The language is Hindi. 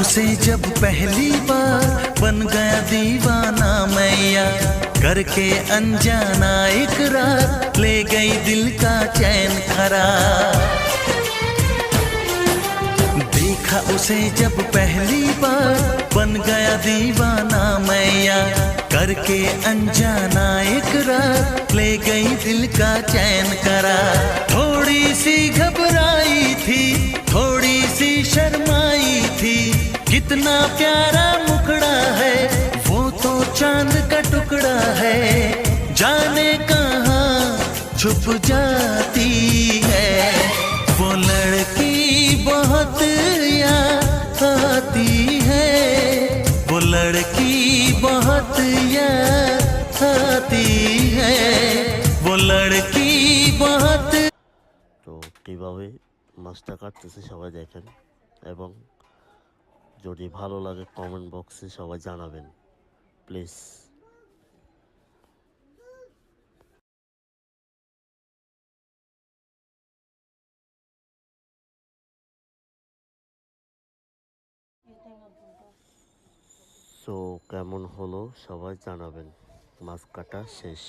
उसे जब पहली बार बन गया दीवाना मैया, करके अनजाना इकरार ले गई दिल का चैन करार। देखा उसे जब पहली बार बन गया दीवाना मैया, करके अनजाना इकरार ले गई दिल का चैन करार। थोड़ी सी घबराई थी, थोड़ी सी शर्माई थी, कितना प्यारा मुखड़ा है वो तो चांद का टुकड़ा है। जाने कहाँ छुप जाती है वो लड़की, बहुत याद आती है वो लड़की, बहुत याद आती है वो लड़की बहुत। তো কীভাবে মাছটা কাটতেছে সবাই দেখেন, এবং যদি ভালো লাগে কমেন্ট বক্সে সবাই জানাবেন প্লিজ। সো কেমন হলো সবাই জানাবেন। মাছ কাটা শেষ।